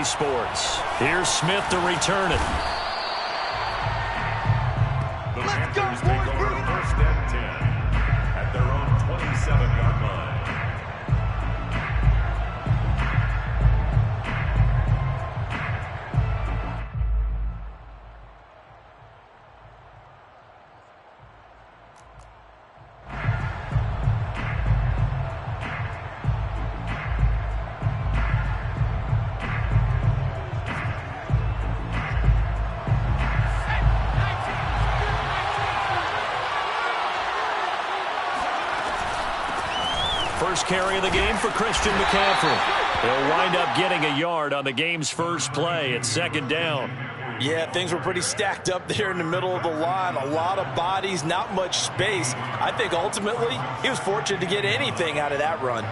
EA Sports. Here's Smith to return it. The Panthers take over 1st and 10 at their own 27-yard line. First carry of the game for Christian McCaffrey. He'll wind up getting a yard on the game's first play at 2nd down. Yeah, things were pretty stacked up there in the middle of the line. A lot of bodies, not much space. I think ultimately he was fortunate to get anything out of that run.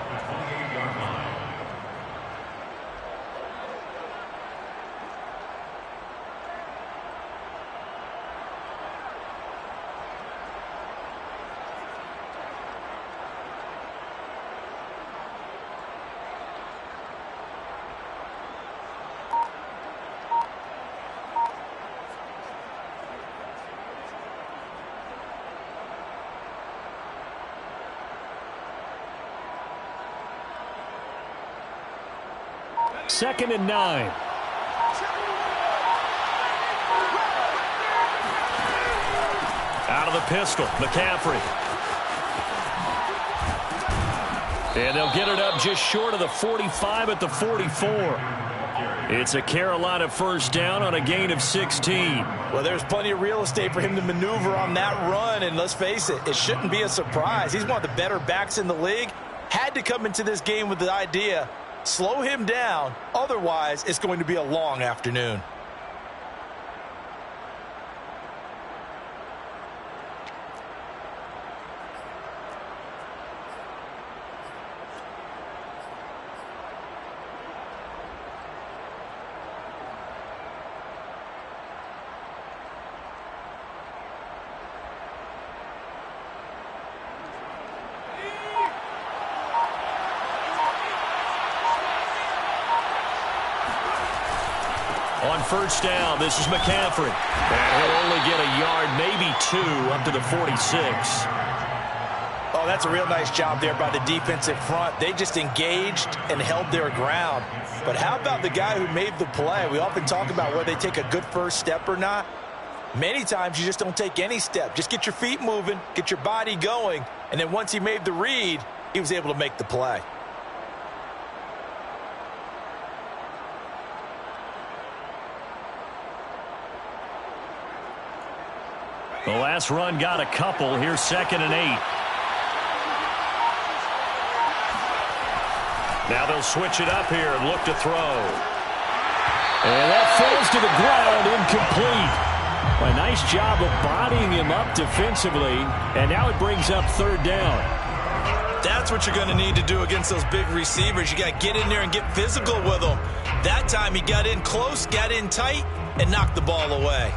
Second and 9. Out of the pistol, McCaffrey. And they'll get it up just short of the 45 at the 44. It's a Carolina first down on a gain of 16. Well, there's plenty of real estate for him to maneuver on that run, and let's face it, it shouldn't be a surprise. He's one of the better backs in the league. Had to come into this game with the idea, slow him down, otherwise it's going to be a long afternoon. On first down, this is McCaffrey. And he'll only get a yard, maybe 2, up to the 46. Oh, that's a real nice job there by the defensive front. They just engaged and held their ground. But how about the guy who made the play? We often talk about whether they take a good first step or not. Many times you just don't take any step. Just get your feet moving, get your body going, and then once he made the read, he was able to make the play. The last run got a couple. Here's 2nd and 8. Now they'll switch it up here and look to throw. And that falls to the ground, incomplete. A nice job of bodying him up defensively, and now it brings up 3rd down. That's what you're going to need to do against those big receivers. You got to get in there and get physical with them. That time he got in close, got in tight, and knocked the ball away.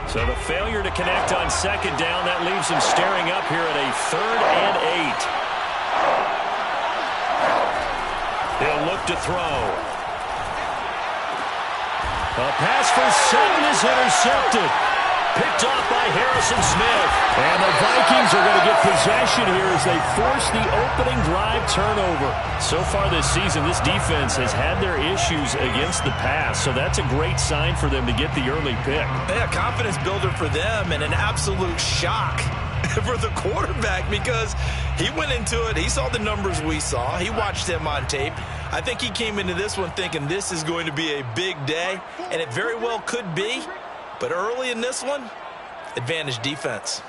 So the failure to connect on 2nd down, that leaves him staring up here at a 3rd and 8. He'll look to throw. A pass for 7 is intercepted. Picked off by Harrison Smith. And the Vikings are going to get possession here as they force the opening drive turnover. So far this season, this defense has had their issues against the pass, so that's a great sign for them to get the early pick. Yeah, confidence builder for them and an absolute shock for the quarterback because he went into it. He saw the numbers we saw. He watched them on tape. I think he came into this one thinking this is going to be a big day, and it very well could be. But early in this one, advantage defense.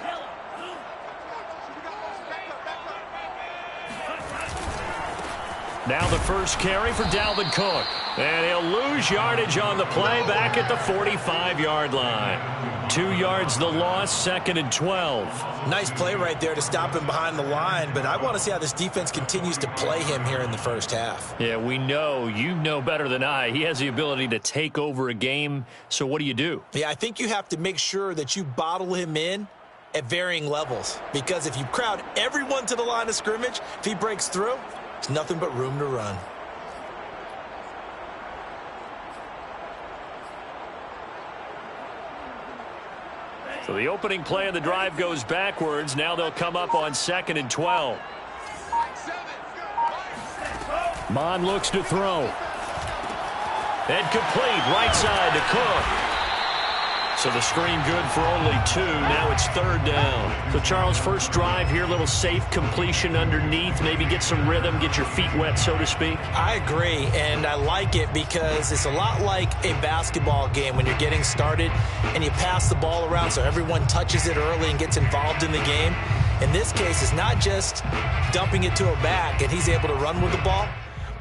Now the first carry for Dalvin Cook. And he'll lose yardage on the play back at the 45-yard line. 2 yards the loss, 2nd and 12. Nice play right there to stop him behind the line, but I want to see how this defense continues to play him here in the first half. Yeah, we know. You know better than I. He has the ability to take over a game, so what do? Yeah, I think you have to make sure that you bottle him in at varying levels, because if you crowd everyone to the line of scrimmage, if he breaks through, It's nothing but room to run. So the opening play of the drive goes backwards. Now they'll come up on 2nd and 12. Mond looks to throw. And complete, right side to Cook. So the screen good for only 2. Now it's 3rd down. So Charles, first drive here, little safe completion underneath. Maybe get some rhythm, get your feet wet, so to speak. I agree, and I like it because it's a lot like a basketball game when you're getting started and you pass the ball around so everyone touches it early and gets involved in the game. In this case, it's not just dumping it to a back and he's able to run with the ball,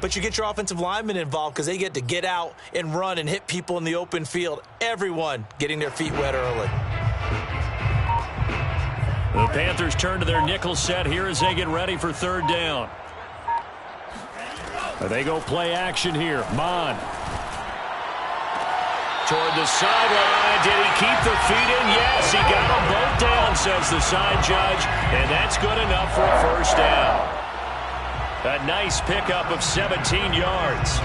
but you get your offensive linemen involved because they get to get out and run and hit people in the open field. Everyone getting their feet wet early. The Panthers turn to their nickel set here as they get ready for 3rd down. They go play action here. Mond. Toward the sideline. Did he keep the feet in? Yes, he got them both down, says the side judge. And that's good enough for a 1st down. A nice pickup of 17 yards.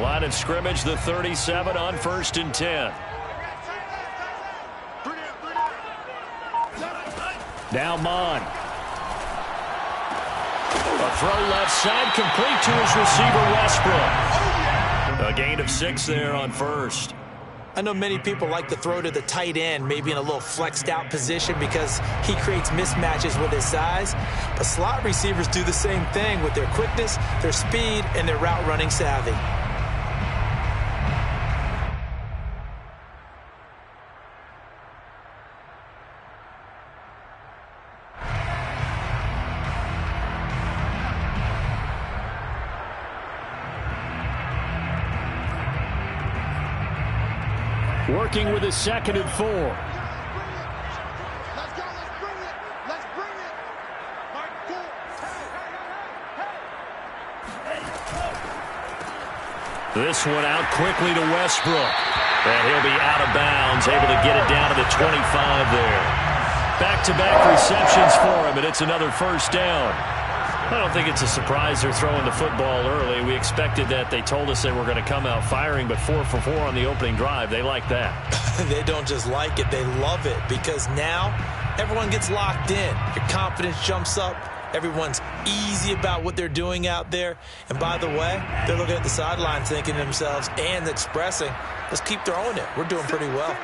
Line of scrimmage, the 37 on 1st and 10. Now Mond. A throw left side, complete to his receiver, Westbrook. A gain of 6 there on 1st. I know many people like to throw to the tight end, maybe in a little flexed out position because he creates mismatches with his size. But slot receivers do the same thing with their quickness, their speed, and their route running savvy. Working with a 2nd and 4. Let's go, let's bring it. Let's bring it. Mark 4. This one out quickly to Westbrook. And he'll be out of bounds, able to get it down to the 25 there. Back-to-back receptions for him, and it's another 1st down. I don't think it's a surprise they're throwing the football early. We expected that. They told us they were going to come out firing, but 4 for 4 on the opening drive. They like that. They don't just like it, they love it, because now everyone gets locked in. Your confidence jumps up. Everyone's easy about what they're doing out there. And by the way, they're looking at the sidelines thinking to themselves and expressing, let's keep throwing it. We're doing pretty well.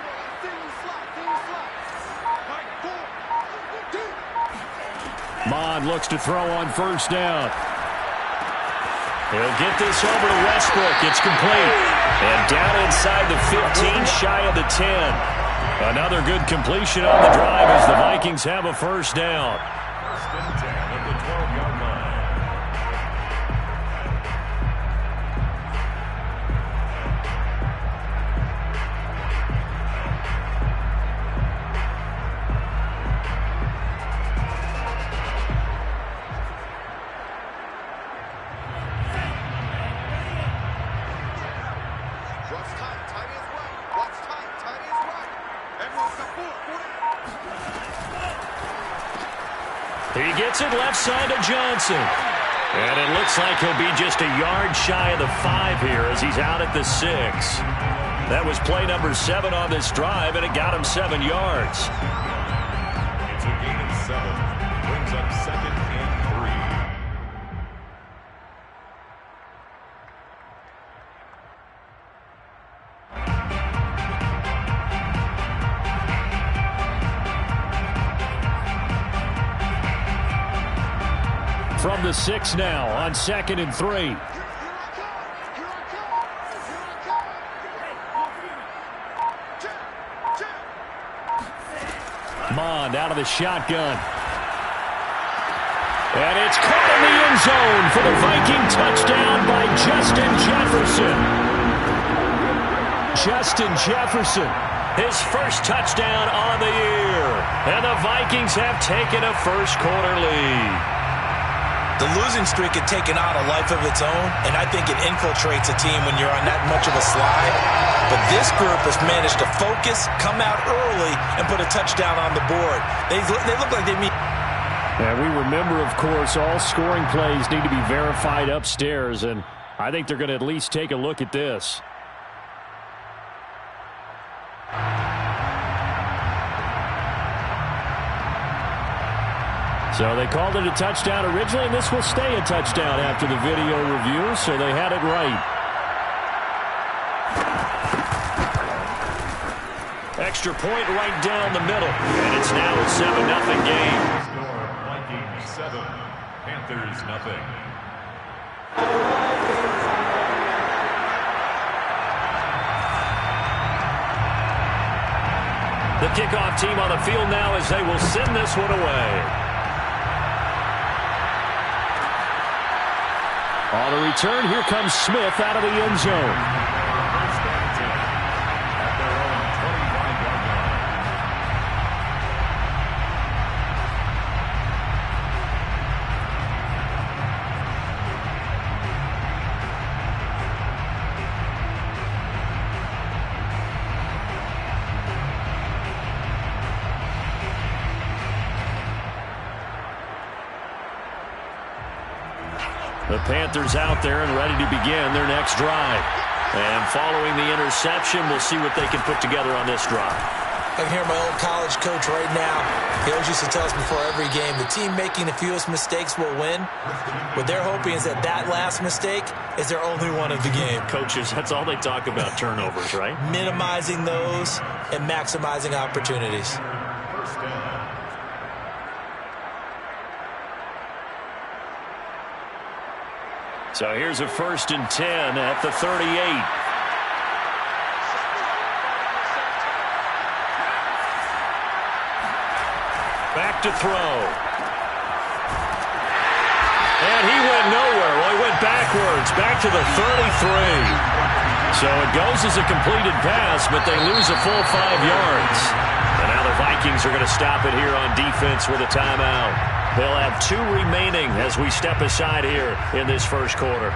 Mond looks to throw on 1st down. He'll get this over to Westbrook. It's complete. And down inside the 15, shy of the 10. Another good completion on the drive as the Vikings have a 1st down. 1st and 10 at the 12-yard line. He gets it left side to Johnson. And it looks like he'll be just a yard shy of the 5 here as he's out at the 6. That was play number 7 on this drive, and it got him 7 yards. It's a gain of 7. Brings up 2nd and 3. From the 6 now on 2nd and 3. Mond out of the shotgun. And it's caught in the end zone for the Viking touchdown by Justin Jefferson. Justin Jefferson His first touchdown on the year. And the Vikings have taken a first-quarter lead. The losing streak had taken on a life of its own, and I think it infiltrates a team when you're on that much of a slide. But this group has managed to focus, come out early, and put a touchdown on the board. They look like they mean... And we remember, of course, all scoring plays need to be verified upstairs, and I think they're going to at least take a look at this. So they called it a touchdown originally, and this will stay a touchdown after the video review, so they had it right. Extra point right down the middle, and it's now a 7-0 game. Score Vikings 7, Panthers 0. The kickoff team on the field now as they will send this one away. On the return, here comes Smith out of the end zone. First and 10 at their own 25-yard line. The Panthers out there and ready to begin their next drive. And following the interception, we'll see what they can put together on this drive. I can hear my old college coach right now. He always used to tell us before every game, the team making the fewest mistakes will win. What they're hoping is that that last mistake is their only one of the game. Coaches, that's all they talk about, turnovers, right? Minimizing those and maximizing opportunities. First down. So here's a 1st and 10 at the 38. Back to throw. And he went nowhere. Well, he went backwards, back to the 33. So it goes as a completed pass, but they lose a full 5 yards. And now the Vikings are going to stop it here on defense with a timeout. They'll have 2 remaining as we step aside here in this first quarter.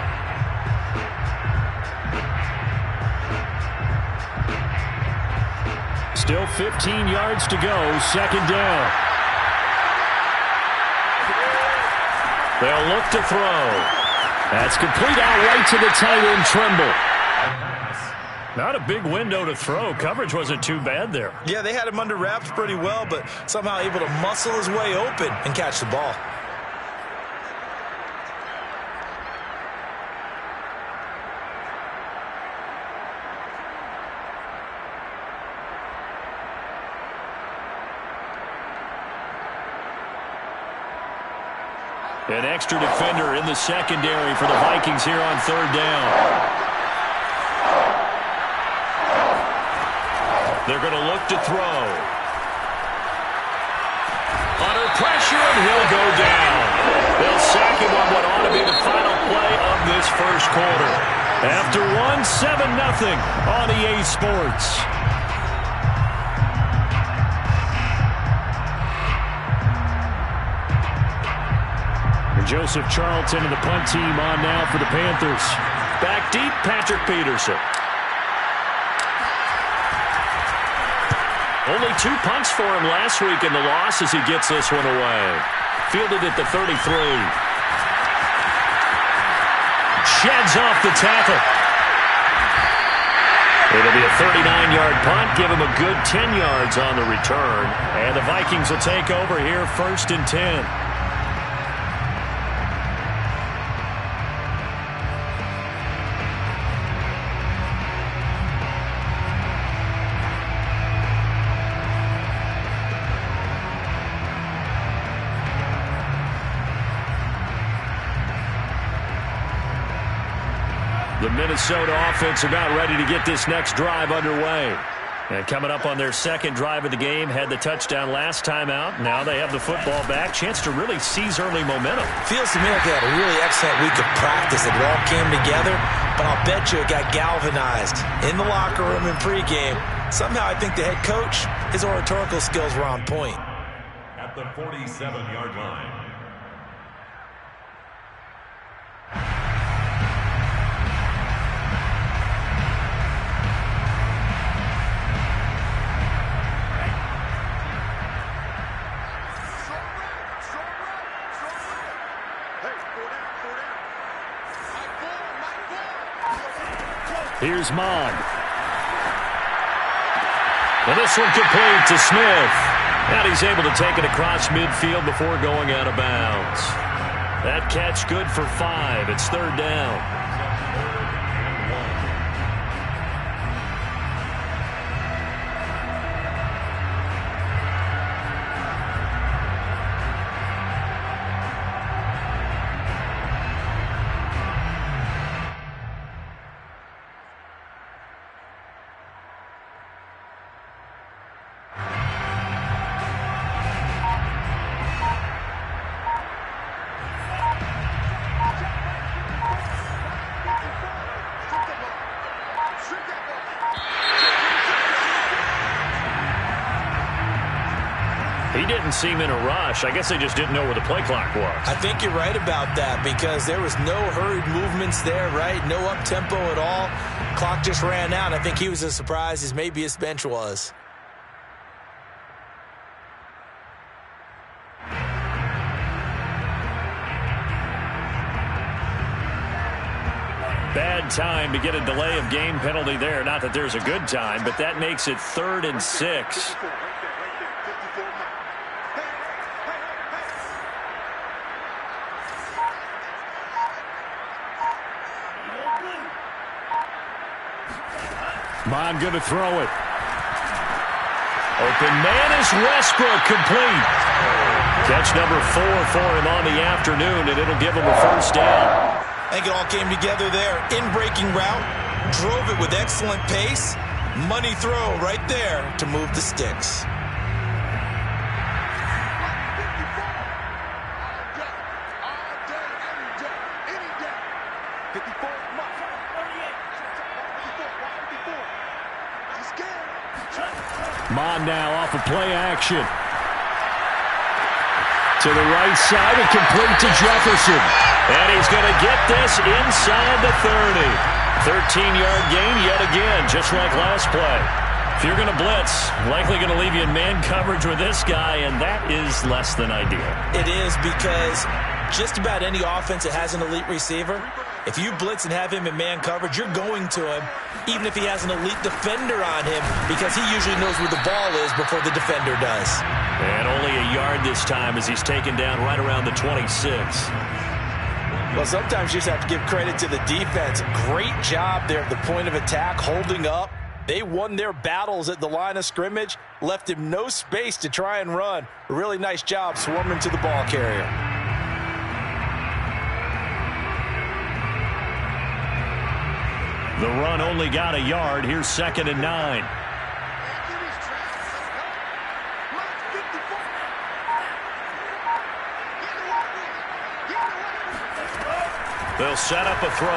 Still 15 yards to go, 2nd down. They'll look to throw. That's complete out right to the tight end, Trimble. Not a big window to throw. Coverage wasn't too bad there. Yeah, they had him under wraps pretty well, but somehow able to muscle his way open and catch the ball. An extra defender in the secondary for the Vikings here on 3rd down. They're going to look to throw. Under pressure, and he'll go down. They'll sack him on what ought to be the final play of this first quarter. After 7-0 on EA Sports. And Joseph Charlton and the punt team on now for the Panthers. Back deep, Patrick Peterson. Only 2 punts for him last week in the loss as he gets this one away. Fielded at the 33. Sheds off the tackle. It'll be a 39-yard punt. Give him a good 10 yards on the return. And the Vikings will take over here 1st and 10. The Minnesota offense about ready to get this next drive underway. And coming up on their 2nd drive of the game, had the touchdown last time out. Now they have the football back. Chance to really seize early momentum. Feels to me like they had a really excellent week of practice. It all came together, but I'll bet you it got galvanized in the locker room in pregame Somehow I think the head coach, his oratorical skills were on point. At the 47-yard line. Here's Mond. And this one complete to Smith. And he's able to take it across midfield before going out of bounds. That catch good for 5. It's 3rd down. He didn't seem in a rush. I guess they just didn't know where the play clock was. I think you're right about that because there was no hurried movements there, right? No up-tempo at all. Clock just ran out. I think he was as surprised as maybe his bench was. Bad time to get a delay of game penalty there. Not that there's a good time, but that makes it 3rd and 6. Mond going to throw it. Open man is Westbrook, complete. Catch number 4 for him on the afternoon, and it'll give him a 1st down. I think it all came together there. In-breaking route, drove it with excellent pace. Money throw right there to move the sticks. Mond now off of play action. To the right side and complete to Jefferson. And he's going to get this inside the 30. 13-yard gain yet again, just like last play. If you're going to blitz, likely going to leave you in man coverage with this guy, and that is less than ideal. It is because just about any offense that has an elite receiver, if you blitz and have him in man coverage, you're going to him, even if he has an elite defender on him, because he usually knows where the ball is before the defender does. And only a yard this time as he's taken down right around the 26. Well, sometimes you just have to give credit to the defense. Great job there at the point of attack, holding up. They won their battles at the line of scrimmage, left him no space to try and run. A really nice job swarming to the ball carrier. The run only got a yard. Here's 2nd and 9. They'll set up a throw.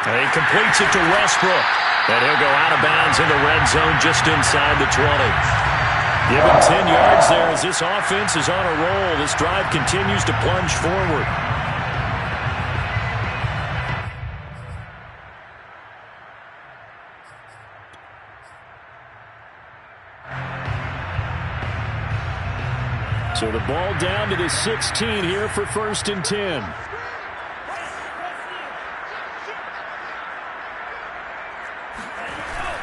And he completes it to Westbrook. And he'll go out of bounds in the red zone just inside the 20. Give him 10 yards there as this offense is on a roll. This drive continues to plunge forward. So the ball down to the 16 here for 1st and 10.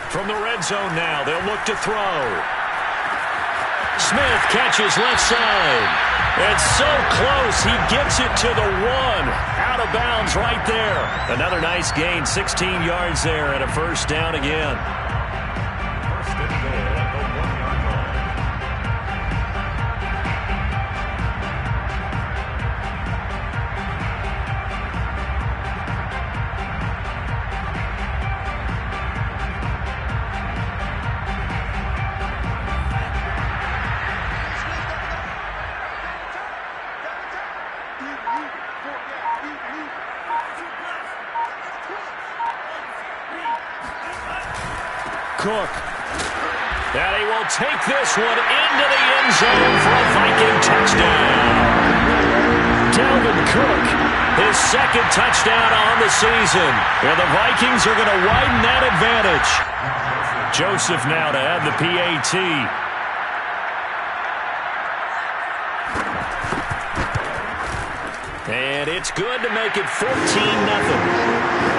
From the red zone now, they'll look to throw. Smith catches left side. It's so close, he gets it to the 1. Out of bounds right there. Another nice gain, 16 yards there and a 1st down again. First and goal at the 1-yard line. Cook. And he will take this one into the end zone for a Viking touchdown. Dalvin Cook, his second touchdown on the season. And the Vikings are going to widen that advantage. Joseph now to add the PAT. And it's good to make it 14-0.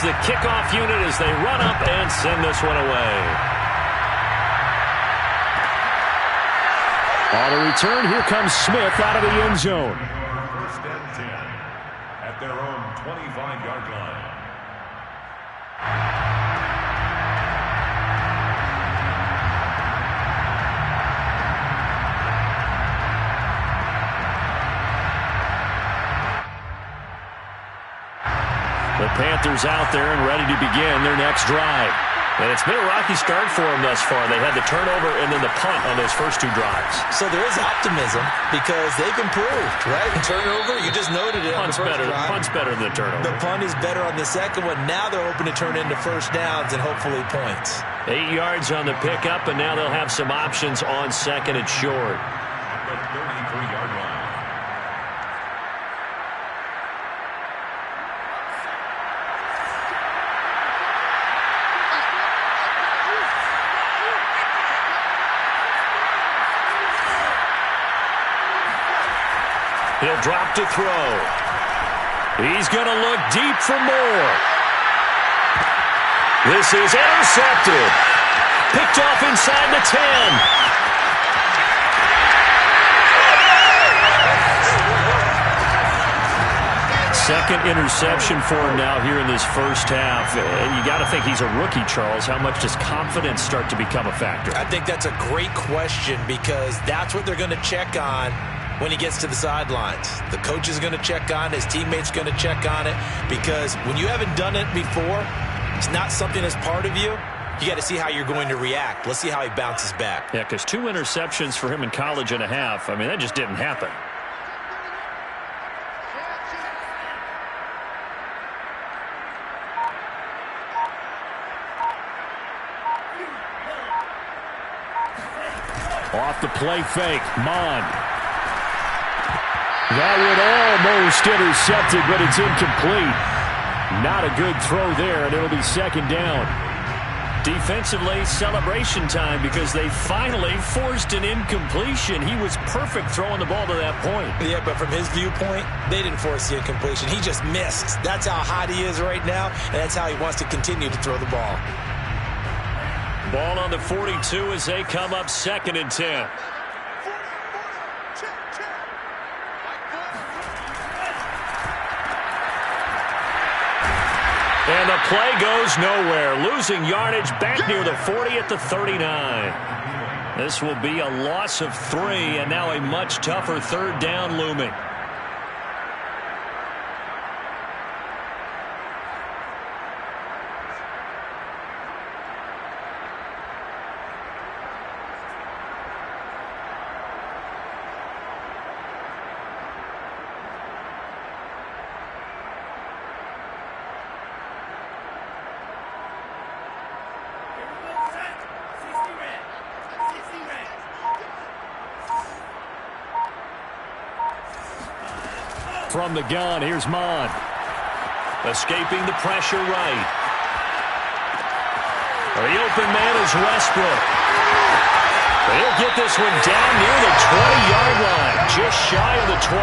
The kickoff unit as they run up and send this one away. On the return, here comes Smith out of the end zone. First and 10 at their own 25-yard line. The Panthers out there and ready to begin their next drive. And it's been a rocky start for them thus far. They had the turnover and then the punt on those first two drives. So there is optimism because they've improved, right? Turnover, you just noted it. Punt's better than the turnover. The punt is better on the second one. Now they're hoping to turn into first downs and hopefully points. 8 yards on the pickup, and now they'll have some options on second and short. At the 33-yard line. He'll drop to throw. He's going to look deep for more. This is intercepted. Picked off inside the 10. Second interception for him now here in this first half. And you got to think he's a rookie, Charles. How much does confidence start to become a factor? I think that's a great question because that's what they're going to check on when he gets to the sidelines. The coach is going to check on it. His teammates going to check on it because when you haven't done it before, it's not something that's part of you. You got to see how you're going to react. Let's see how he bounces back. Yeah, because 2 interceptions for him in college and a half. I mean, that just didn't happen. Off the play fake, Mond. That one almost intercepted, but it's incomplete. Not a good throw there, and it'll be second down. Defensively, celebration time because they finally forced an incompletion. He was perfect throwing the ball to that point. Yeah, but from his viewpoint, they didn't force the incompletion. He just missed. That's how hot he is right now, and that's how he wants to continue to throw the ball. Ball on the 42 as they come up second and 10. And the play goes nowhere. Losing yardage back near the 40 at the 39. This will be a loss of 3, and now a much tougher third down looming. From the gun, here's Mond. Escaping the pressure right. The open man is Westbrook. He'll get this one down near the 20-yard line, just shy of the 20.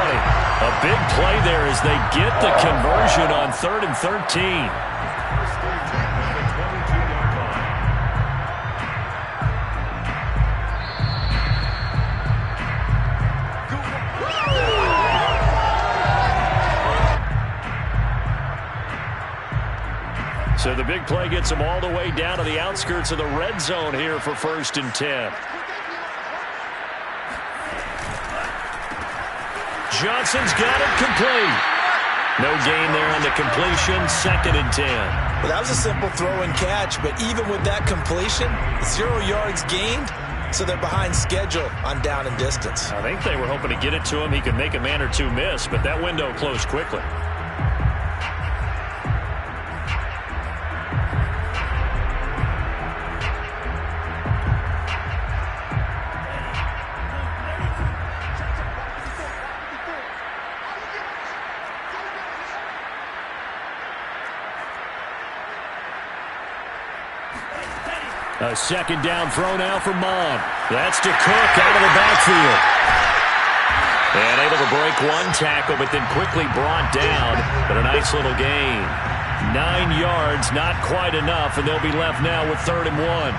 A big play there as they get the conversion on 3rd and 13. So the big play gets them all the way down to the outskirts of the red zone here for 1st and 10. Johnson's got it complete. No gain there on the completion, 2nd and 10. Well, that was a simple throw and catch, but even with that completion, 0 yards gained, so they're behind schedule on down and distance. I think they were hoping to get it to him. He could make a man or two miss, but that window closed quickly. A second down throw now for Mond. That's to Cook out of the backfield. And able to break one tackle, but then quickly brought down. But a nice little gain. 9 yards, not quite enough, and they'll be left now with 3rd and 1.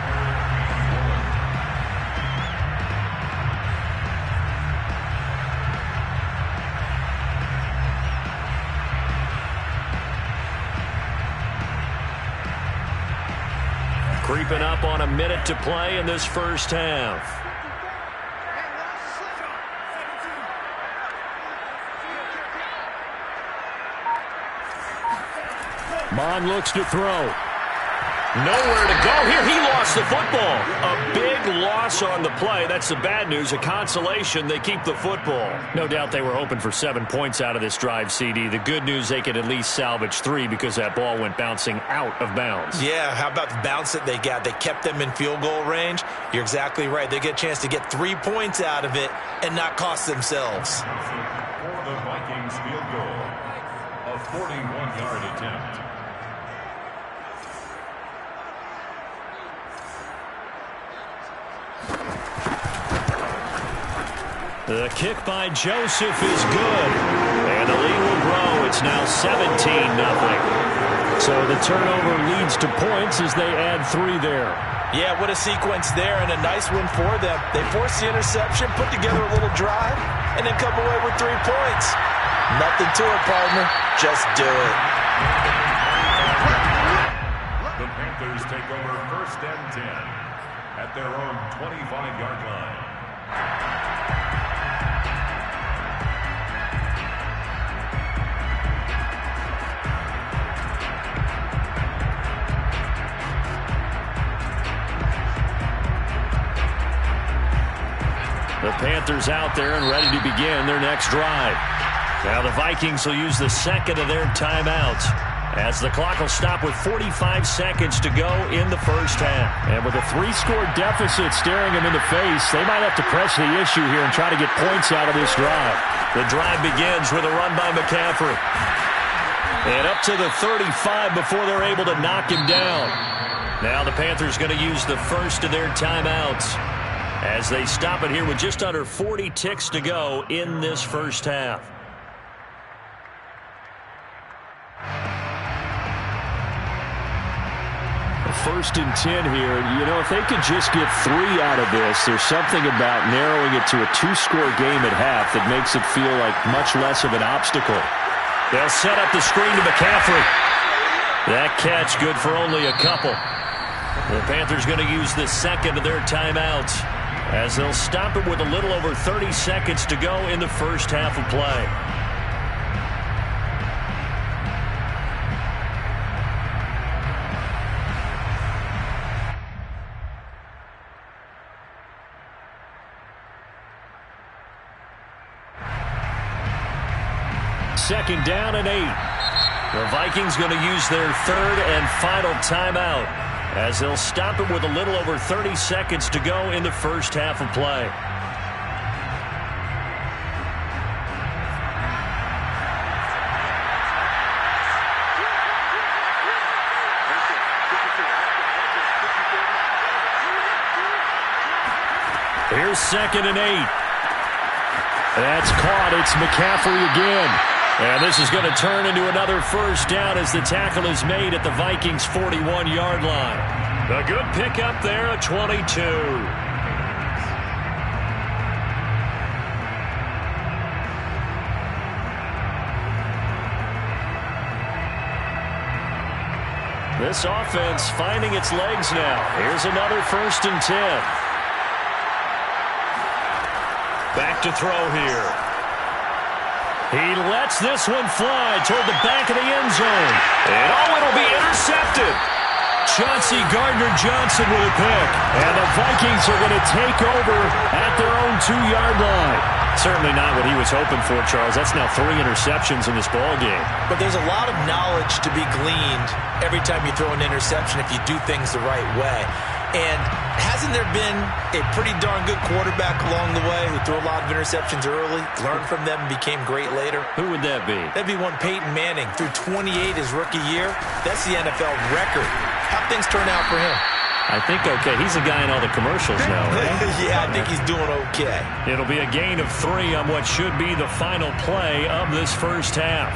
Creeping up on a minute to play in this first half. Mond looks to throw. Nowhere to go here. He lost the football. A big loss on the play. That's the bad news. A consolation, they keep the football. No doubt they were hoping for 7 points out of this drive, CD. The good news, they could at least salvage 3 because that ball went bouncing out of bounds. Yeah, how about the bounce that they got? They kept them in field goal range. You're exactly right. They get a chance to get 3 points out of it and not cost themselves. For the Vikings field goal, a 41-yard attempt. The kick by Joseph is good. And the lead will grow. It's now 17-0. So the turnover leads to points as they add 3 there. Yeah, what a sequence there, and a nice one for them. They force the interception, put together a little drive, and then come away with 3 points. Nothing to it, partner. Just do it. The Panthers take over 1st and 10 at their own 25-yard line. The Panthers out there and ready to begin their next drive. Now the Vikings will use the second of their timeouts as the clock will stop with 45 seconds to go in the first half. And with a 3-score deficit staring them in the face, they might have to press the issue here and try to get points out of this drive. The drive begins with a run by McCaffrey. And up to the 35 before they're able to knock him down. Now the Panthers going to use the first of their timeouts as they stop it here with just under 40 ticks to go in this first half. First and 10 here. You know, if they could just get 3 out of this, there's something about narrowing it to a 2-score game at half that makes it feel like much less of an obstacle. They'll set up the screen to McCaffrey. That catch good for only a couple. The Panthers going to use the second of their timeouts as they'll stop it with a little over 30 seconds to go in the first half of play. Second down and 8. The Vikings going to use their 3rd and final timeout as they'll stop it with a little over 30 seconds to go in the first half of play. Here's 2nd and 8. That's caught. It's McCaffrey again. And this is going to turn into another first down as the tackle is made at the Vikings' 41-yard line. A good pickup there at 22. This offense finding its legs now. Here's another 1st and 10. Back to throw here. He lets this one fly toward the back of the end zone. And it'll be intercepted. Chauncey Gardner-Johnson with a pick. And the Vikings are going to take over at their own 2-yard line. Certainly not what he was hoping for, Charles. That's now 3 interceptions in this ball game. But there's a lot of knowledge to be gleaned every time you throw an interception if you do things the right way. And hasn't there been a pretty darn good quarterback along the way who threw a lot of interceptions early, learned from them, and became great later? Who would that be? That'd be one Peyton Manning. Threw 28 his rookie year. That's the NFL record. How'd things turn out for him? I think okay. He's a guy in all the commercials now, right? Yeah, I think he's doing okay. It'll be a gain of 3 on what should be the final play of this first half.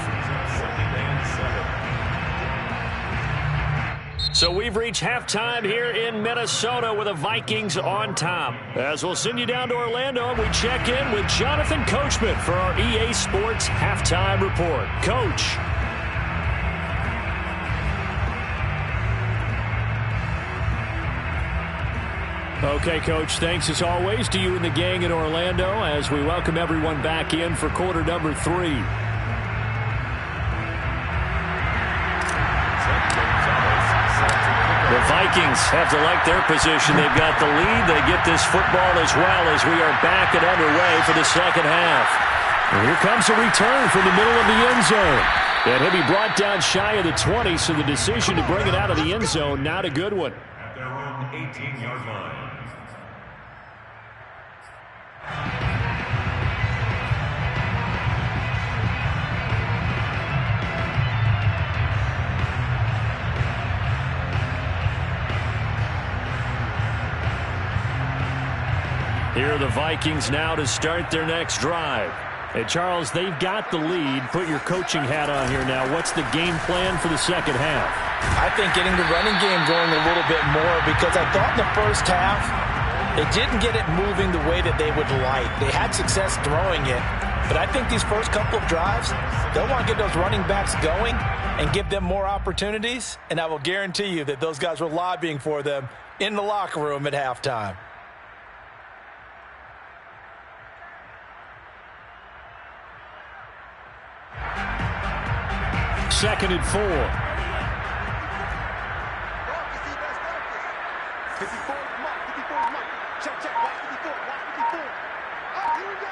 So we've reached halftime here in Minnesota with the Vikings on top. As we'll send you down to Orlando, and we check in with Jonathan Coachman for our EA Sports Halftime Report. Coach. Okay, Coach, thanks as always to you and the gang in Orlando as we welcome everyone back in for quarter number 3. The Vikings have to like their position. They've got the lead. They get this football as well as we are back and underway for the second half. And here comes a return from the middle of the end zone. And he'll be brought down shy of the 20, so the decision to bring it out of the end zone, not a good one. At their own 18-yard line. Here are the Vikings now to start their next drive. Hey, Charles, they've got the lead. Put your coaching hat on here now. What's the game plan for the second half? I think getting the running game going a little bit more because I thought in the first half they didn't get it moving the way that they would like. They had success throwing it, but I think these first couple of drives, they'll want to get those running backs going and give them more opportunities, and I will guarantee you that those guys were lobbying for them in the locker room at halftime. Second and 4. 54, mark, 54, mark. Check, watch 54, watch 54. Oh, here we go.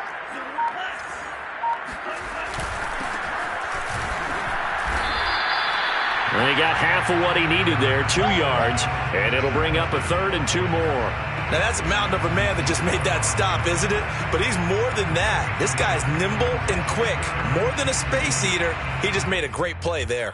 Well, he got half of what he needed there, 2 yards, and it'll bring up a 3rd and 2 more. Now, that's a mountain of a man that just made that stop, isn't it? But he's more than that. This guy's nimble and quick. More than a space eater, he just made a great play there.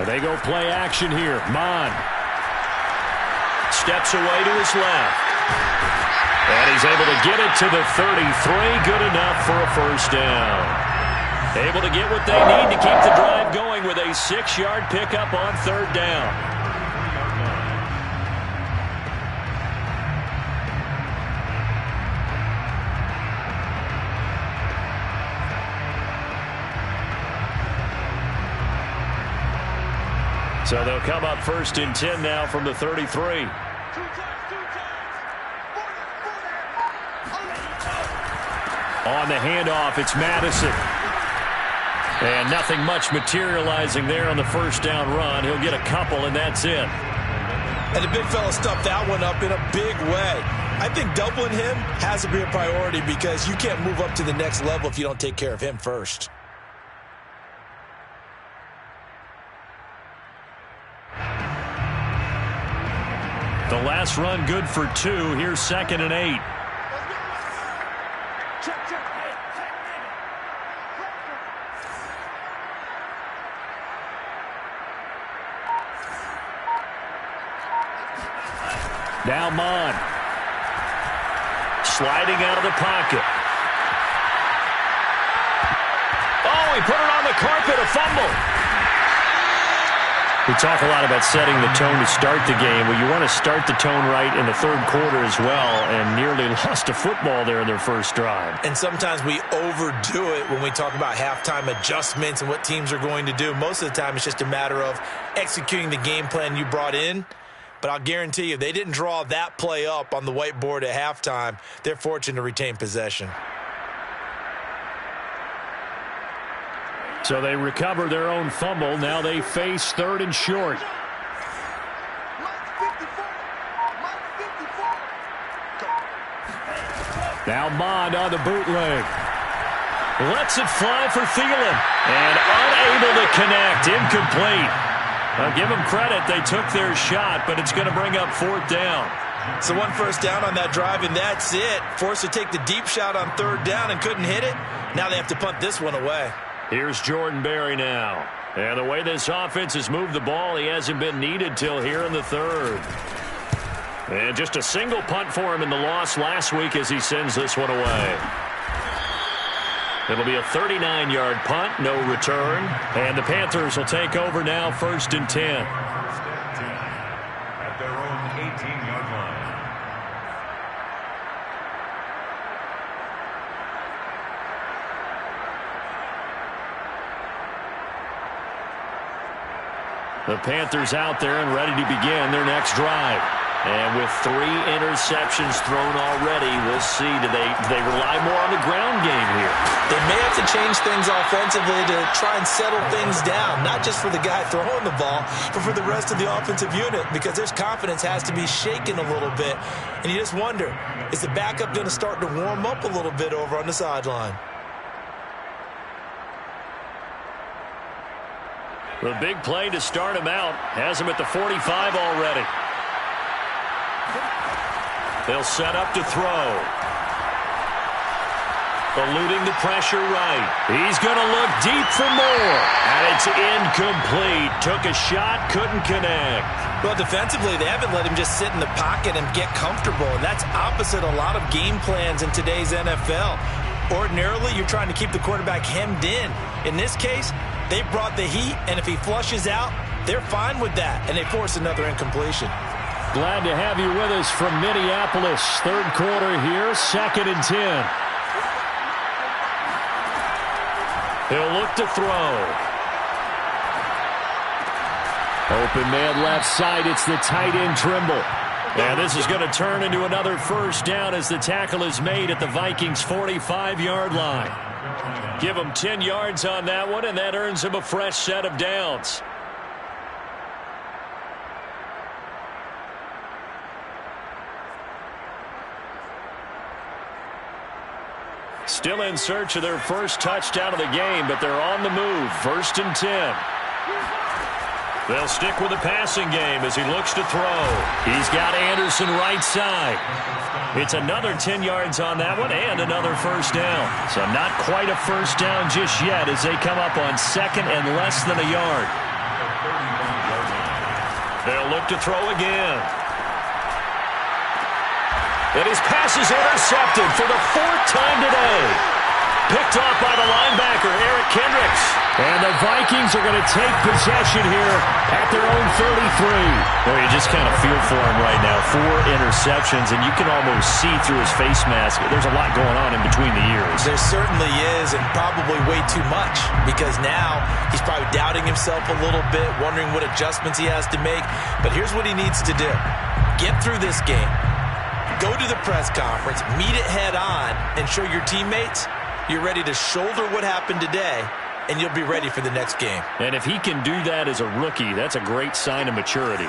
They go play action here. Mon steps away to his left. And he's able to get it to the 33. Good enough for a first down. Able to get what they need to keep the drive going with a 6-yard pickup on 3rd down. So they'll come up 1st and 10 now from the 33. On the handoff, it's Madison. And nothing much materializing there on the first down run. He'll get a couple, and that's it. And the big fella stuffed that one up in a big way. I think doubling him has to be a priority because you can't move up to the next level if you don't take care of him first. The last run good for 2. Here's 2nd and 8. Now Mon. Sliding out of the pocket. Oh, he put it on the carpet, a fumble. We talk a lot about setting the tone to start the game. Well, you want to start the tone right in the third quarter as well, and nearly lost a football there in their first drive. And sometimes we overdo it when we talk about halftime adjustments and what teams are going to do. Most of the time, it's just a matter of executing the game plan you brought in. But I'll guarantee you, they didn't draw that play up on the whiteboard at halftime. They're fortunate to retain possession. So they recover their own fumble. Now they face third and short. Now Mond on the bootleg. Lets it fly for Thielen. And unable to connect. Incomplete. I'll give them credit. They took their shot, but it's going to bring up fourth down. So one first down on that drive, and that's it. Forced to take the deep shot on third down and couldn't hit it. Now they have to punt this one away. Here's Jordan Berry now. And the way this offense has moved the ball, he hasn't been needed till here in the third. And just a single punt for him in the loss last week as he sends this one away. It'll be a 39-yard punt, no return. And the Panthers will take over now, 1st and 10. At their own 18-yard line. The Panthers out there and ready to begin their next drive. And with 3 interceptions thrown already, we'll see. Do they rely more on the ground game here? They may have to change things offensively to try and settle things down, not just for the guy throwing the ball, but for the rest of the offensive unit, because their confidence has to be shaken a little bit. And you just wonder, is the backup going to start to warm up a little bit over on the sideline? The big play to start him out has him at the 45 already. They'll set up to throw. Eluding the pressure right. He's going to look deep for more. And it's incomplete. Took a shot, couldn't connect. Well, defensively, they haven't let him just sit in the pocket and get comfortable. And that's opposite a lot of game plans in today's NFL. Ordinarily, you're trying to keep the quarterback hemmed in. In this case, they brought the heat, and if he flushes out, they're fine with that, and they force another incompletion. Glad to have you with us from Minneapolis. Third quarter here, 2nd and 10. He'll look to throw. Open man left side, it's the tight end Trimble. And this is going to turn into another first down as the tackle is made at the Vikings' 45-yard line. Give him 10 yards on that one, and that earns him a fresh set of downs. Still in search of their first touchdown of the game, but they're on the move. 1st and 10. They'll stick with the passing game as he looks to throw. He's got Anderson right side. It's another 10 yards on that one and another first down. So not quite a first down just yet as they come up on 2nd and less than a yard. They'll look to throw again. And his pass is intercepted for the 4th time today. Picked off by the linebacker, Eric Kendricks. And the Vikings are going to take possession here at their own 33. Well, you just kind of feel for him right now. 4 interceptions, and you can almost see through his face mask. There's a lot going on in between the ears. There certainly is, and probably way too much, because now he's probably doubting himself a little bit, wondering what adjustments he has to make. But here's what he needs to do. Get through this game. Go to the press conference, meet it head on, and show your teammates you're ready to shoulder what happened today, and you'll be ready for the next game. And if he can do that as a rookie, that's a great sign of maturity.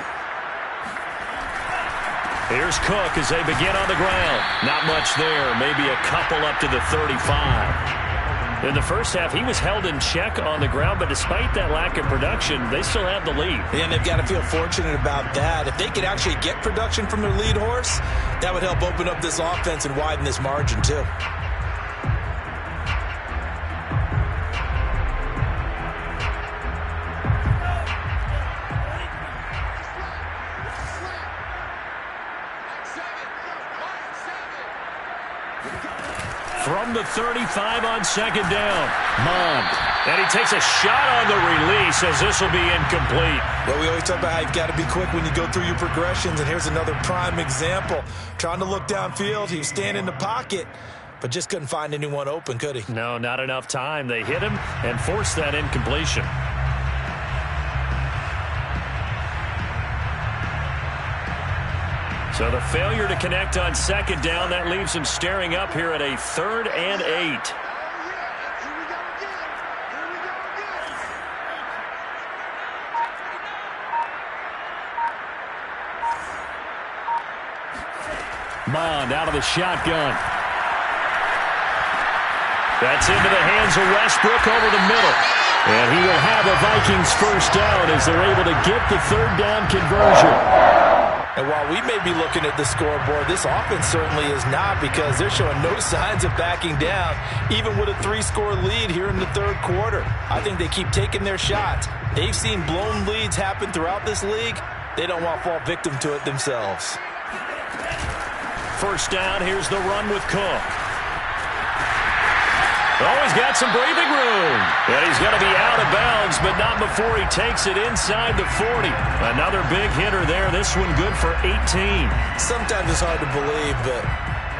Here's Cook as they begin on the ground. Not much there, maybe a couple up to the 35. In the first half, he was held in check on the ground, but despite that lack of production, they still have the lead. And they've got to feel fortunate about that. If they could actually get production from their lead horse, that would help open up this offense and widen this margin too. From the 35 on 2nd down. Mond. And he takes a shot on the release as this will be incomplete. Well, we always talk about how you've got to be quick when you go through your progressions, and here's another prime example. Trying to look downfield, he was standing in the pocket, but just couldn't find anyone open, could he? No, not enough time. They hit him and forced that incompletion. So the failure to connect on second down, that leaves him staring up here at a 3rd and 8. Mond out of the shotgun. That's into the hands of Westbrook over the middle. And he will have a Vikings first down as they're able to get the 3rd down conversion. And while we may be looking at the scoreboard, this offense certainly is not, because they're showing no signs of backing down, even with a 3-score lead here in the 3rd quarter. I think they keep taking their shots. They've seen blown leads happen throughout this league. They don't want to fall victim to it themselves. First down, here's the run with Cook. Oh, he's got some breathing room. And he's going to be out of bounds, but not before he takes it inside the 40. Another big hitter there. This one good for 18. Sometimes it's hard to believe, but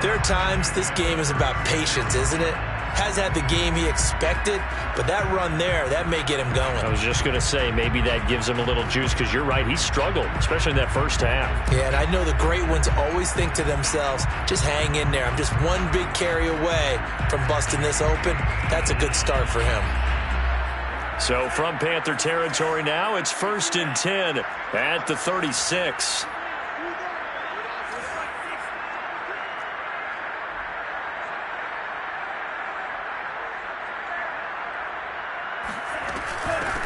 there are times this game is about patience, isn't it? Hasn't had the game he expected, but that run there, that may get him going. I was just going to say, maybe that gives him a little juice, because you're right, he struggled, especially in that first half. Yeah, and I know the great ones always think to themselves, just hang in there. I'm just one big carry away from busting this open. That's a good start for him. So from Panther territory now, it's 1st and 10 at the 36.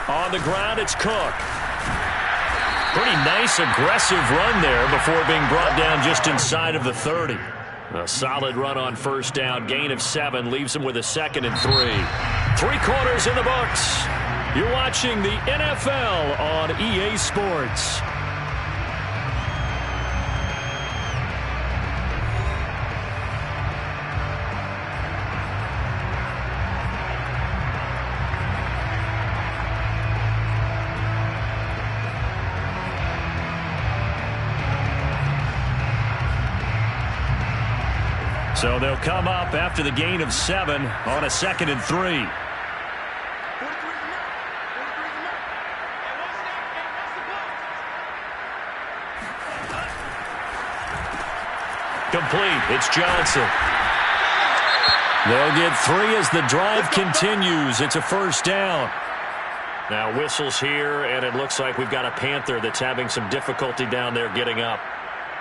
On the ground, it's Cook. Pretty nice, aggressive run there before being brought down just inside of the 30. A solid run on first down. Gain of 7 leaves him with a 2nd and 3. 3 quarters in the books. You're watching the NFL on EA Sports. So they'll come up after the gain of 7 on a 2nd and 3. Complete. It's Johnson. They'll get 3 as the drive continues. It's a first down. Now whistles here, and it looks like we've got a Panther that's having some difficulty down there getting up.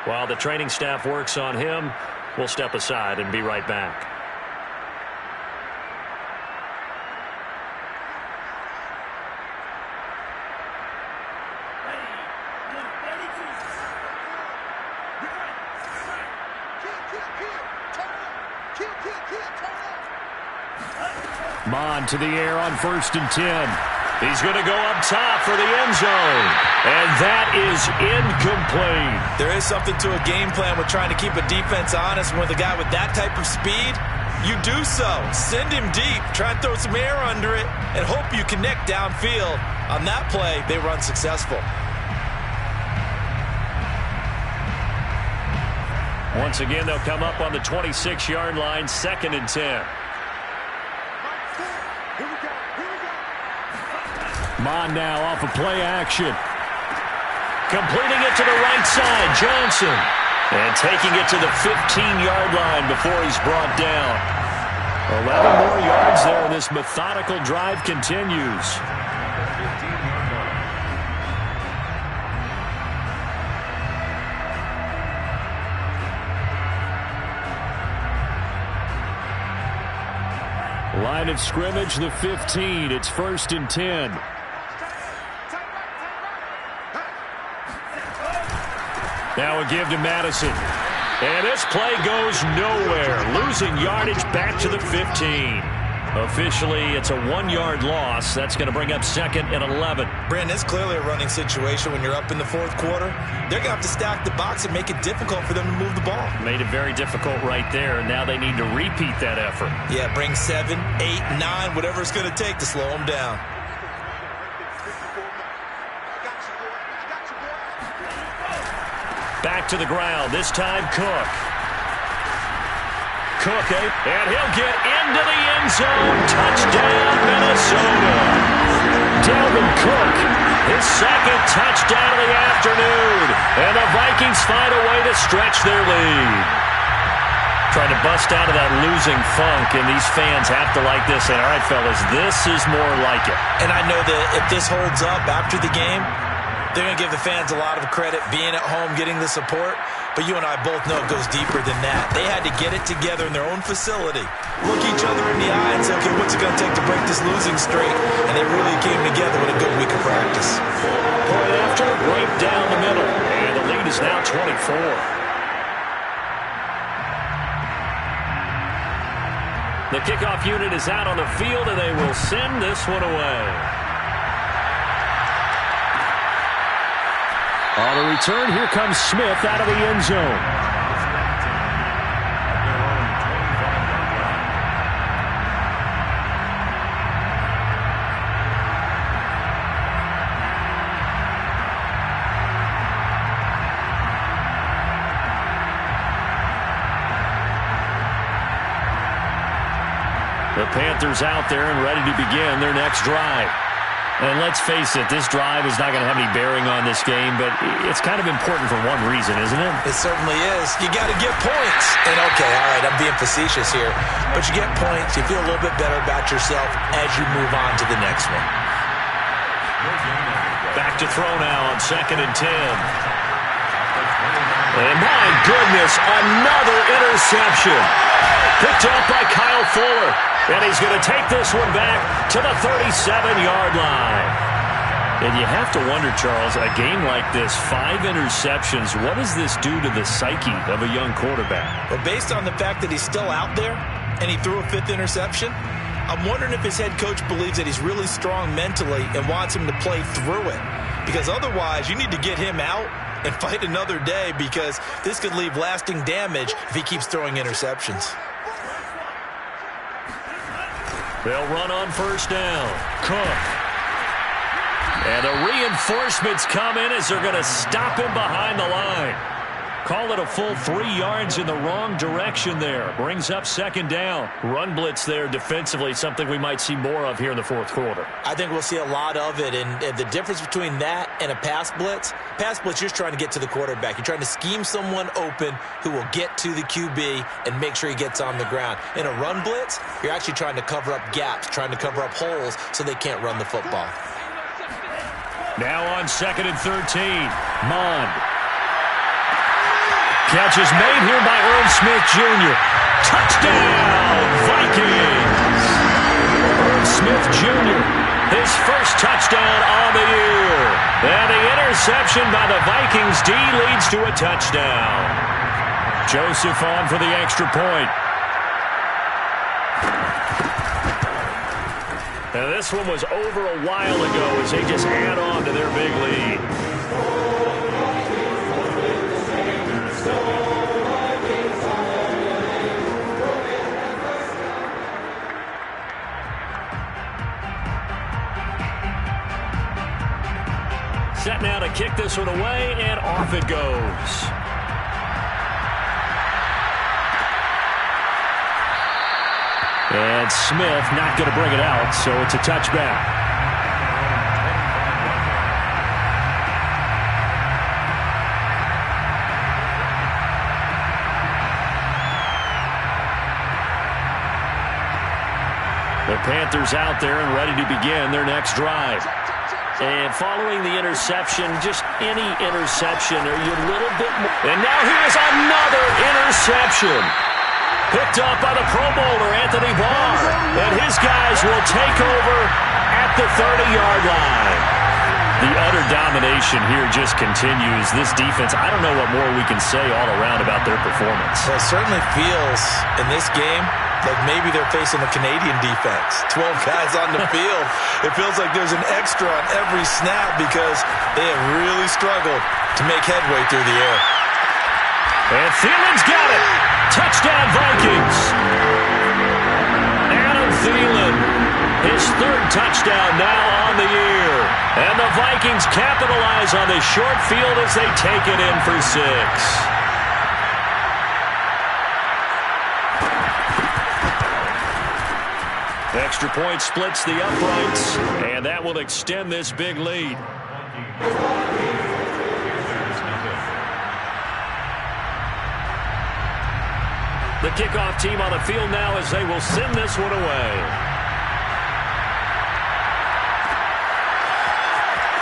While the training staff works on him, we'll step aside and be right back. Mond to the air on 1st and 10. He's going to go up top for the end zone. And that is incomplete. There is something to a game plan with trying to keep a defense honest. With a guy with that type of speed, you do so. Send him deep. Try and throw some air under it and hope you connect downfield. On that play, they run successful. Once again, they'll come up on the 26-yard line, 2nd and 10. Mond now off of play action. Completing it to the right side, Johnson. And taking it to the 15-yard line before he's brought down. 11 more yards there, and this methodical drive continues. Line of scrimmage, the 15. It's 1st and 10. Now a give to Madison. And this play goes nowhere. Losing yardage back to the 15. Officially, it's a 1-yard loss. That's going to bring up 2nd and 11. Brandon, it's clearly a running situation when you're up in the 4th quarter. They're going to have to stack the box and make it difficult for them to move the ball. Made it very difficult right there. Now they need to repeat that effort. Yeah, bring 7, 8, 9, whatever it's going to take to slow them down. Back to the ground. This time, Cook. Cook, and he'll get into the end zone. Touchdown, Minnesota. Dalvin Cook, his 2nd touchdown of the afternoon. And the Vikings find a way to stretch their lead. Trying to bust out of that losing funk, and these fans have to like this. And, all right, fellas, this is more like it. And I know that if this holds up after the game, they're going to give the fans a lot of credit being at home, getting the support. But you and I both know it goes deeper than that. They had to get it together in their own facility, look each other in the eye and say, okay, what's it going to take to break this losing streak? And they really came together with a good week of practice. Point after, right down the middle. And the lead is now 24. The kickoff unit is out on the field, and they will send this one away. On the return, here comes Smith out of the end zone. The Panthers out there and ready to begin their next drive. And let's face it, this drive is not going to have any bearing on this game, but it's kind of important for one reason, isn't it? It certainly is. You got to get points. And, okay, all right, I'm being facetious here. But you get points, you feel a little bit better about yourself as you move on to the next one. Back to throw now on 2nd and 10. And my goodness, another interception. Picked up by Kyle Fuller. And he's going to take this one back to the 37-yard line. And you have to wonder, Charles, a game like this, 5 interceptions, what does this do to the psyche of a young quarterback? Well, based on the fact that he's still out there and he threw a 5th interception, I'm wondering if his head coach believes that he's really strong mentally and wants him to play through it. Because otherwise, you need to get him out and fight another day, because this could leave lasting damage if he keeps throwing interceptions. They'll run on 1st down. Cook. And the reinforcements come in as they're going to stop him behind the line. Call it a full 3 yards in the wrong direction there. Brings up 2nd down. Run blitz there defensively, something we might see more of here in the 4th quarter. I think we'll see a lot of it, and the difference between that and a pass blitz, you're just trying to get to the quarterback. You're trying to scheme someone open who will get to the QB and make sure he gets on the ground. In a run blitz, you're actually trying to cover up gaps, trying to cover up holes so they can't run the football. Now on 2nd and 13, Mond. Catch is made here by Irv Smith Jr. Touchdown, Vikings! Irv Smith Jr., his first touchdown on the year. And the interception by the Vikings D leads to a touchdown. Joseph on for the extra point. Now this one was over a while ago as they just add on to their big lead. Set now to kick this one away, and off it goes. And Smith not going to bring it out, so it's a touchback. The Panthers out there and ready to begin their next drive. And following the interception, just any interception, are you a little bit more? And now here's another interception. Picked up by the Pro Bowler, Anthony Barr. And his guys will take over at the 30-yard line. The utter domination here just continues. This defense, I don't know what more we can say all around about their performance. Well, it certainly feels in this game like maybe they're facing the Canadian defense. 12 guys on the field. It feels like there's an extra on every snap because they have really struggled to make headway through the air. And Thielen's got it. Touchdown, Vikings. Adam Thielen, his third touchdown now on the year. And the Vikings capitalize on the short field as they take it in for 6. Extra point splits the uprights, and that will extend this big lead. The kickoff team on the field now as they will send this one away.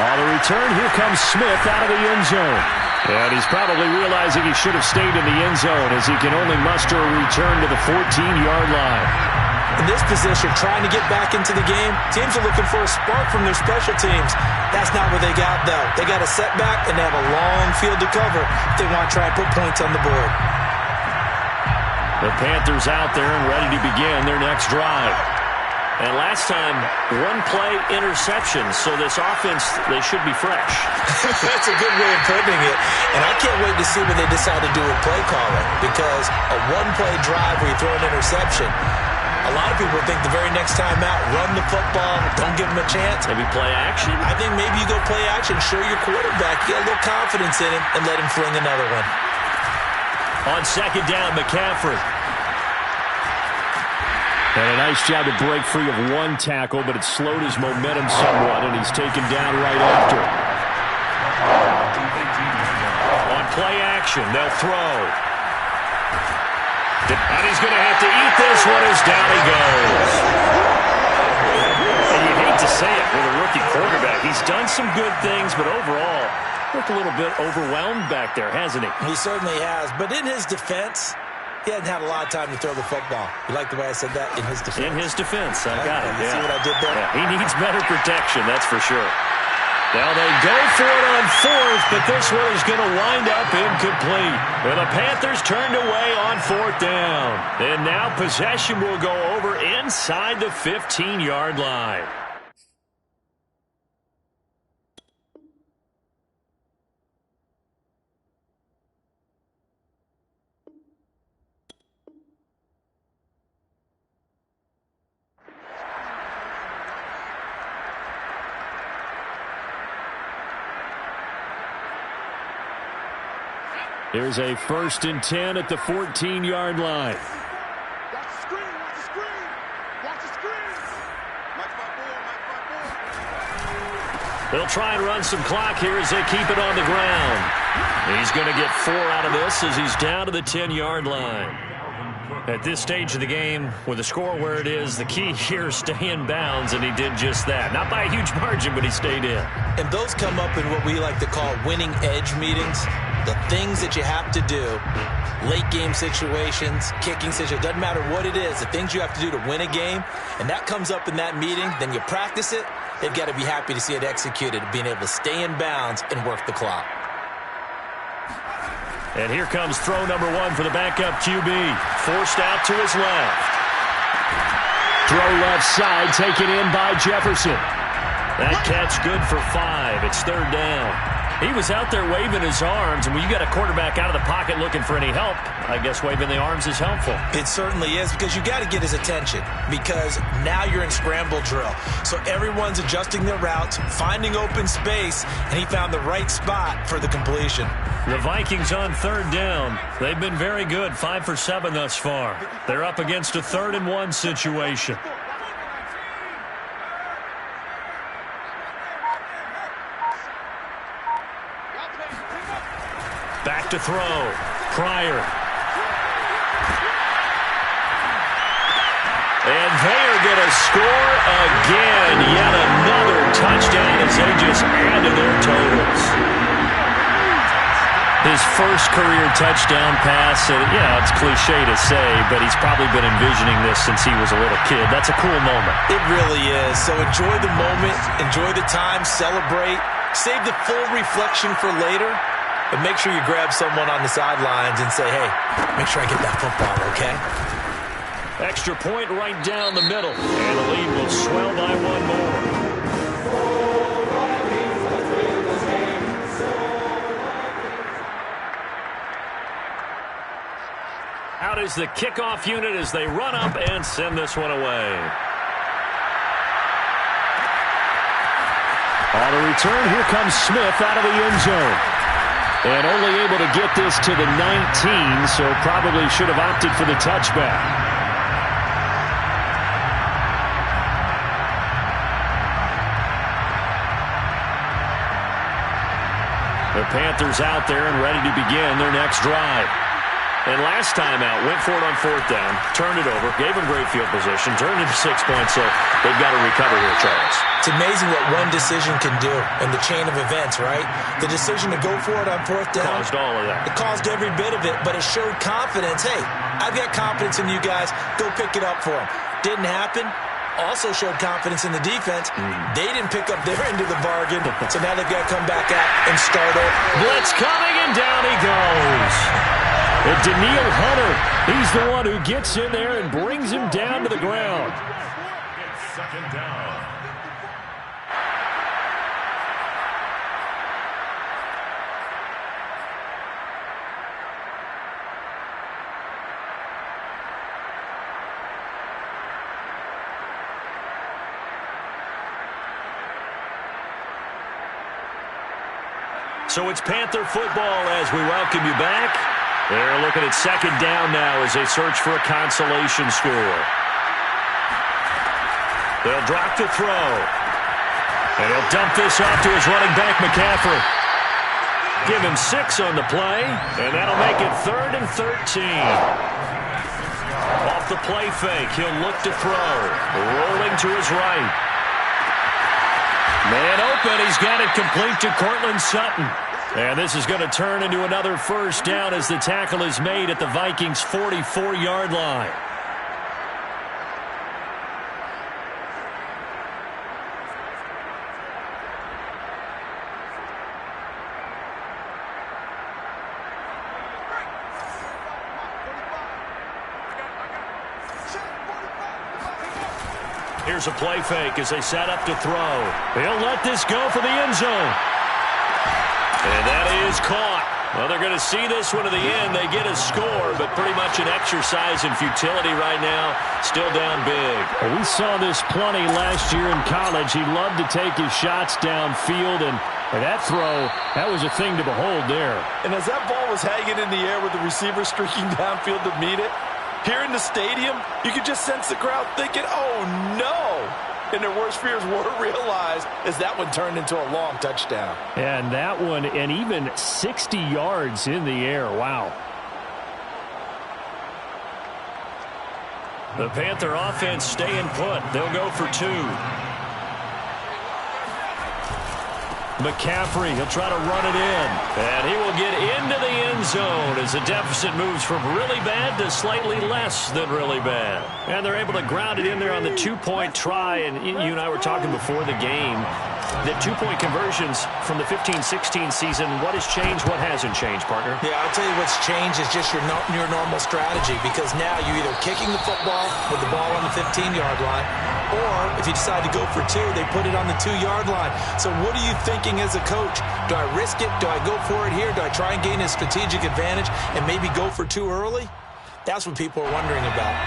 On the return, here comes Smith out of the end zone. And he's probably realizing he should have stayed in the end zone as he can only muster a return to the 14-yard line. In this position, trying to get back into the game, teams are looking for a spark from their special teams. That's not what they got, though. They got a setback, and they have a long field to cover if they want to try and put points on the board. The Panthers out there and ready to begin their next drive. And last time, one-play interception, so this offense, they should be fresh. That's a good way of putting it. And I can't wait to see what they decide to do with play calling, because a one-play drive where you throw an interception, a lot of people think the very next time out, run the football, don't give them a chance. Maybe play action? I think maybe you go play action, show your quarterback, get a little confidence in him, and let him fling another one. On second down, McCaffrey. And a nice job to break free of one tackle, but it slowed his momentum somewhat, and he's taken down right after. On play action, they'll throw. And he's going to have to eat this one as down he goes. And you hate to say it with a rookie quarterback. He's done some good things, but overall, looked a little bit overwhelmed back there, hasn't he? He certainly has. But in his defense, he hasn't had a lot of time to throw the football. You like the way I said that? In his defense. In his defense. I got it. You see what I did there? Yeah, he needs better protection, that's for sure. Now they go for it on fourth, but this one is going to wind up incomplete. And the Panthers turned away on fourth down. And now possession will go over inside the 15-yard line. Here's a 1st and 10 at the 14-yard line. Watch the screen, watch the screen. Watch the screen. Watch my board, They'll try and run some clock here as they keep it on the ground. He's going to get 4 out of this as he's down to the 10-yard line. At this stage of the game, with the score where it is, the key here is stay in bounds, and he did just that. Not by a huge margin, but he stayed in. And those come up in what we like to call winning edge meetings. The things that you have to do, late game situations, kicking situations, doesn't matter what it is, the things you have to do to win a game, and that comes up in that meeting, then you practice it, they've got to be happy to see it executed, being able to stay in bounds and work the clock. And here comes throw number 1 for the backup QB. Forced out to his left. Throw left side, taken in by Jefferson. That catch good for 5. It's 3rd down. He was out there waving his arms, and when you got a quarterback out of the pocket looking for any help, I guess waving the arms is helpful. It certainly is, because you got to get his attention, because now you're in scramble drill. So everyone's adjusting their routes, finding open space, and he found the right spot for the completion. The Vikings on 3rd down. They've been very good, 5 for 7 thus far. They're up against a 3rd and 1 situation. Back to throw. Pryor. And they are going to score again. Yet another touchdown as they just add to their totals. His first career touchdown pass, yeah, it's cliche to say, but he's probably been envisioning this since he was a little kid. That's a cool moment. It really is. So enjoy the moment, enjoy the time, celebrate, save the full reflection for later, but make sure you grab someone on the sidelines and say, hey, make sure I get that football, okay? Extra point right down the middle. And the lead will swell by one more. Out is the kickoff unit as they run up and send this one away. On the return, here comes Smith out of the end zone. And only able to get this to the 19, so probably should have opted for the touchback. The Panthers out there and ready to begin their next drive. And last time out, went for it on fourth down, turned it over, gave them great field position, turned it into 6 points, so they've got to recover here, Charles. It's amazing what one decision can do in the chain of events, right? The decision to go for it on fourth down. Caused all of that. It caused every bit of it, but it showed confidence. Hey, I've got confidence in you guys. Go pick it up for them. Didn't happen. Also showed confidence in the defense. They didn't pick up their end of the bargain, so now they've got to come back out and start over. Blitz coming, and down he goes. And Danielle Hunter, he's the one who gets in there and brings him down to the ground. It's second down. So it's Panther football as we welcome you back. They're looking at second down now as they search for a consolation score. They'll drop to throw. And he'll dump this off to his running back, McCaffrey. Give him 6 on the play, and that'll make it 3rd and 13. Off the play fake, he'll look to throw. Rolling to his right. Man open, he's got it complete to Courtland Sutton. And this is going to turn into another first down as the tackle is made at the Vikings' 44-yard line. Here's a play fake as they set up to throw. He'll let this go for the end zone. And that is caught. Well, they're going to see this one to the end. They get a score, but pretty much an exercise in futility right now. Still down big. Well, we saw this plenty last year in college. He loved to take his shots downfield, and that throw, that was a thing to behold there. And as that ball was hanging in the air with the receiver streaking downfield to meet it, here in the stadium, you could just sense the crowd thinking, oh, no. And their worst fears were realized as that one turned into a long touchdown. And that one, and even 60 yards in the air. Wow. The Panther offense staying put. They'll go for 2. McCaffrey, he'll try to run it in. And he will get into the end zone as the deficit moves from really bad to slightly less than really bad. And they're able to ground it in there on the 2-point try. And you and I were talking before the game. The 2-point conversions from the 15-16 season, what has changed, what hasn't changed, partner? Yeah, I'll tell you what's changed is just your normal strategy, because now you're either kicking the football with the ball on the 15-yard line, or if you decide to go for 2, they put it on the 2-yard line. So what are you thinking as a coach? Do I risk it? Do I go for it here? Do I try and gain a strategic advantage and maybe go for 2 early? That's what people are wondering about.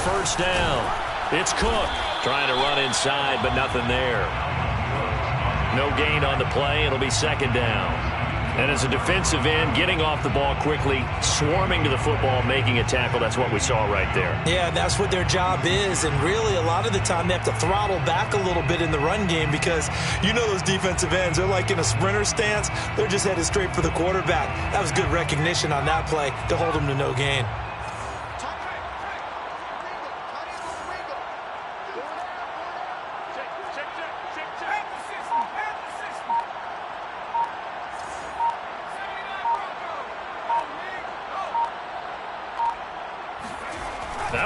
First down. It's Cook trying to run inside, but nothing there. No gain on the play. It'll be second down. And as a defensive end, getting off the ball quickly, swarming to the football, making a tackle, that's what we saw right there. Yeah, that's what their job is. And really, a lot of the time, they have to throttle back a little bit in the run game, because you know those defensive ends, they're like in a sprinter stance. They're just headed straight for the quarterback. That was good recognition on that play to hold them to no gain.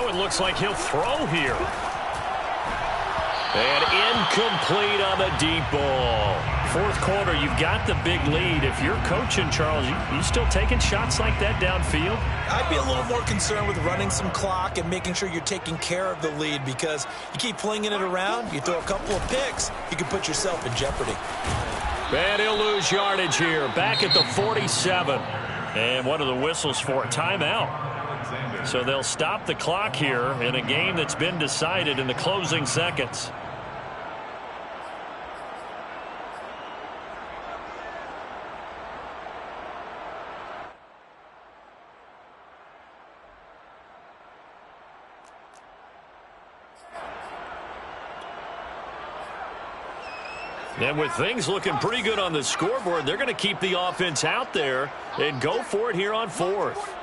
Now it looks like he'll throw here. And incomplete on the deep ball. Fourth quarter, you've got the big lead. If you're coaching, Charles, you still taking shots like that downfield? I'd be a little more concerned with running some clock and making sure you're taking care of the lead, because you keep flinging it around, you throw a couple of picks, you can put yourself in jeopardy. And he'll lose yardage here. Back at the 47. And what are the whistles for? Timeout. So they'll stop the clock here in a game that's been decided in the closing seconds. And with things looking pretty good on the scoreboard, they're going to keep the offense out there and go for it here on fourth.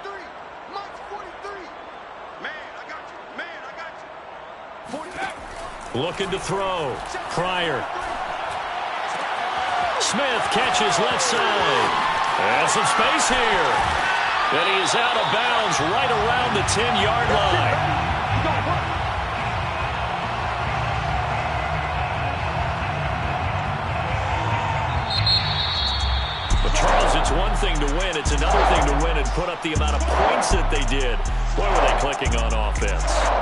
Looking to throw. Pryor. Smith catches left side. And some space here. And he is out of bounds right around the 10-yard line. Charles, it's one thing to win. It's another thing to win and put up the amount of points that they did. Boy, were they clicking on offense.